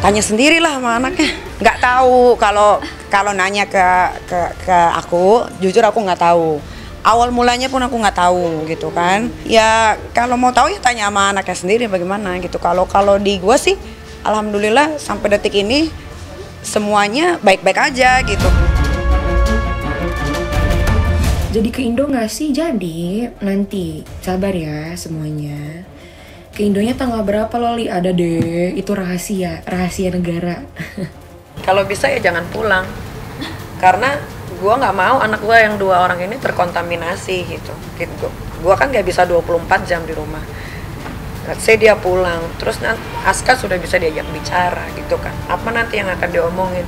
Tanya sendirilah sama anaknya. Nggak tahu kalau nanya ke aku, jujur aku nggak tahu. Awal mulanya pun aku nggak tahu gitu kan. Ya kalau mau tahu ya tanya sama anaknya sendiri bagaimana gitu. Kalau di gua sih alhamdulillah sampai detik ini semuanya baik-baik aja gitu. Jadi ke Indo nggak sih? Jadi nanti sabar ya semuanya. Ke Indonya tanggal berapa Loli? Ada deh, itu rahasia negara. Kalau bisa ya jangan pulang. Karena gua nggak mau anak gua yang 2 orang ini terkontaminasi gitu. Gua kan nggak bisa 24 jam di rumah. Let's say dia pulang, terus nanti Aska sudah bisa diajak bicara gitu kan. Apa nanti yang akan diomongin?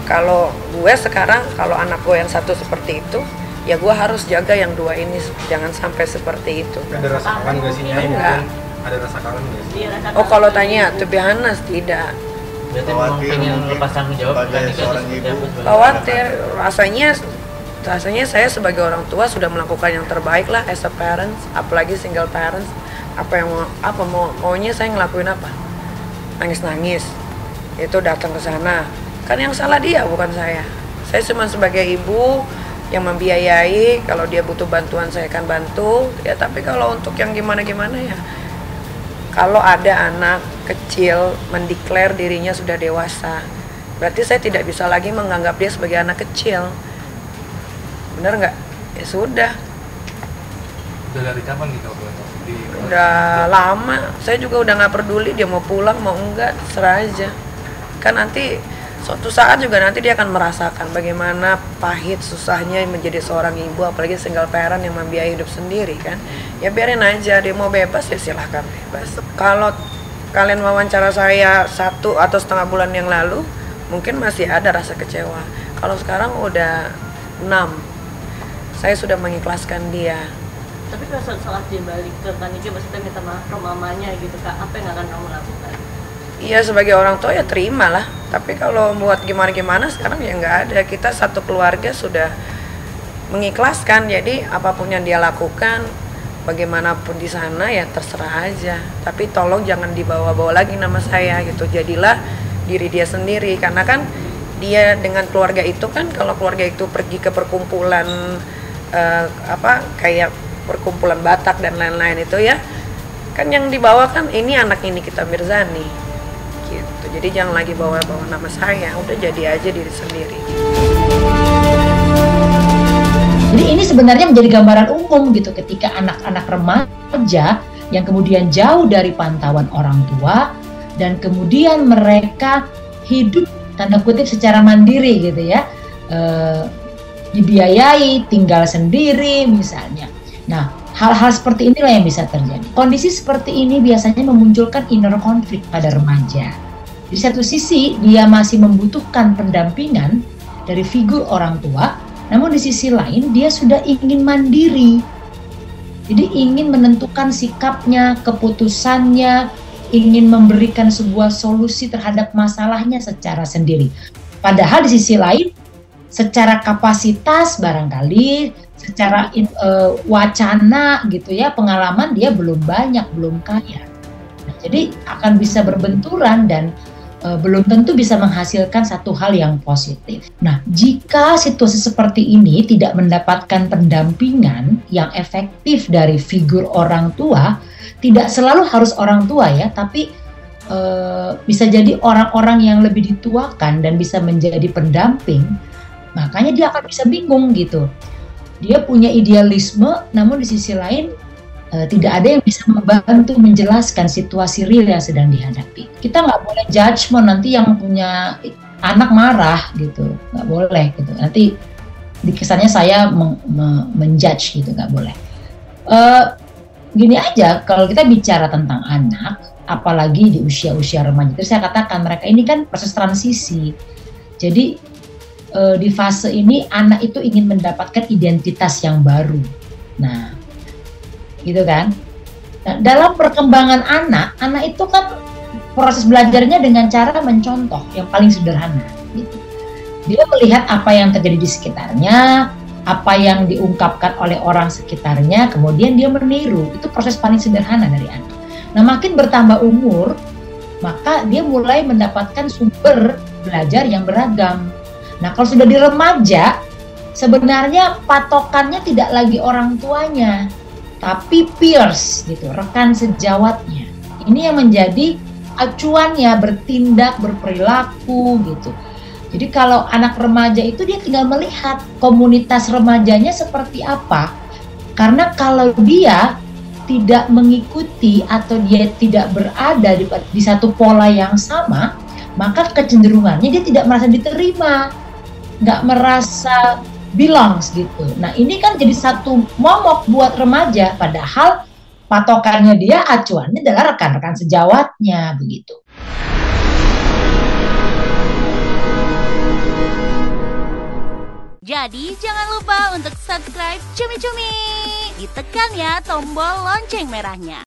Kalau gue sekarang, kalau anak gue yang satu seperti itu, ya gue harus jaga yang 2 ini jangan sampai seperti itu. Ada rasa kangen gak sih? Enggak. Ada rasa kangen gak sih? Oh kalau tanya, to be honest, tidak. Berarti memang pengen lepas tanggung jawab kan? Khawatir, rasanya saya sebagai orang tua sudah melakukan yang terbaik lah as a parents, apalagi single parents. Maunya saya ngelakuin apa? Nangis itu datang ke sana, kan yang salah dia bukan saya cuma sebagai ibu yang membiayai. Kalau dia butuh bantuan saya akan bantu ya, tapi kalau untuk yang gimana ya, kalau ada anak kecil mendeklar dirinya sudah dewasa, berarti saya tidak bisa lagi menganggap dia sebagai anak kecil. Bener nggak? Ya sudah. Udah dari kapan nih kalau Udah lama, saya juga udah nggak peduli dia mau pulang mau enggak, serah aja. Kan nanti suatu saat juga nanti dia akan merasakan bagaimana pahit susahnya menjadi seorang ibu, apalagi single parent yang membiayai hidup sendiri kan. Ya biarin aja, dia mau bebas ya silahkan bebas. Kalau kalian wawancara saya 1 atau setengah bulan yang lalu, mungkin masih ada rasa kecewa. Kalau sekarang udah 6, saya sudah mengikhlaskan dia. Tapi kalau salah dia balik ke Taniki, maksudnya minta maaf ke mamanya gitu Kak, apa yang akan kamu lakukan? Iya sebagai orang tua ya terima lah. Tapi kalau buat gimana sekarang ya nggak ada. Kita satu keluarga sudah mengikhlaskan. Jadi apapun yang dia lakukan, bagaimanapun di sana ya terserah aja. Tapi tolong jangan dibawa-bawa lagi nama saya gitu. Jadilah diri dia sendiri. Karena kan dia dengan keluarga itu kan, kalau keluarga itu pergi ke perkumpulan kayak perkumpulan Batak dan lain-lain itu ya, kan yang dibawa kan ini anak ini kita Mirzani gitu. Jadi jangan lagi bawa-bawa nama saya, udah jadi aja diri sendiri. Jadi ini sebenarnya menjadi gambaran umum gitu, ketika anak-anak remaja yang kemudian jauh dari pantauan orang tua dan kemudian mereka hidup tanda kutip secara mandiri gitu ya, dibiayai, tinggal sendiri misalnya. Nah, hal-hal seperti inilah yang bisa terjadi. Kondisi seperti ini biasanya memunculkan inner konflik pada remaja. Di satu sisi, dia masih membutuhkan pendampingan dari figur orang tua, namun di sisi lain, dia sudah ingin mandiri. Jadi ingin menentukan sikapnya, keputusannya, ingin memberikan sebuah solusi terhadap masalahnya secara sendiri. Padahal di sisi lain, secara kapasitas barangkali, secara wacana gitu ya, pengalaman dia belum banyak, belum kaya. Nah, jadi akan bisa berbenturan dan belum tentu bisa menghasilkan satu hal yang positif. Nah, jika situasi seperti ini tidak mendapatkan pendampingan yang efektif dari figur orang tua, tidak selalu harus orang tua ya, tapi bisa jadi orang-orang yang lebih dituakan dan bisa menjadi pendamping, makanya dia akan bisa bingung gitu. Dia punya idealisme, namun di sisi lain tidak ada yang bisa membantu menjelaskan situasi real yang sedang dihadapi. Kita nggak boleh judgement, nanti yang punya anak marah gitu, nggak boleh gitu. Nanti dikesannya saya menjudge gitu, nggak boleh. Gini aja, kalau kita bicara tentang anak, apalagi di usia-usia remaja, terus saya katakan mereka ini kan proses transisi. Jadi di fase ini anak itu ingin mendapatkan identitas yang baru. Nah, gitu kan. Nah, dalam perkembangan anak itu kan proses belajarnya dengan cara mencontoh yang paling sederhana. Gitu. Dia melihat apa yang terjadi di sekitarnya, apa yang diungkapkan oleh orang sekitarnya, kemudian dia meniru. Itu proses paling sederhana dari anak. Nah, makin bertambah umur, maka dia mulai mendapatkan sumber belajar yang beragam. Nah, kalau sudah di remaja, sebenarnya patokannya tidak lagi orang tuanya, tapi peers gitu, rekan sejawatnya. Ini yang menjadi acuannya bertindak, berperilaku gitu. Jadi kalau anak remaja itu dia tinggal melihat komunitas remajanya seperti apa. Karena kalau dia tidak mengikuti atau dia tidak berada di satu pola yang sama, maka kecenderungannya dia tidak merasa diterima, nggak merasa belongs gitu. Nah ini kan jadi satu momok buat remaja, padahal patokannya dia, acuannya adalah rekan-rekan sejawatnya begitu. Jadi jangan lupa untuk subscribe Cumi Cumi. Ditekan ya tombol lonceng merahnya.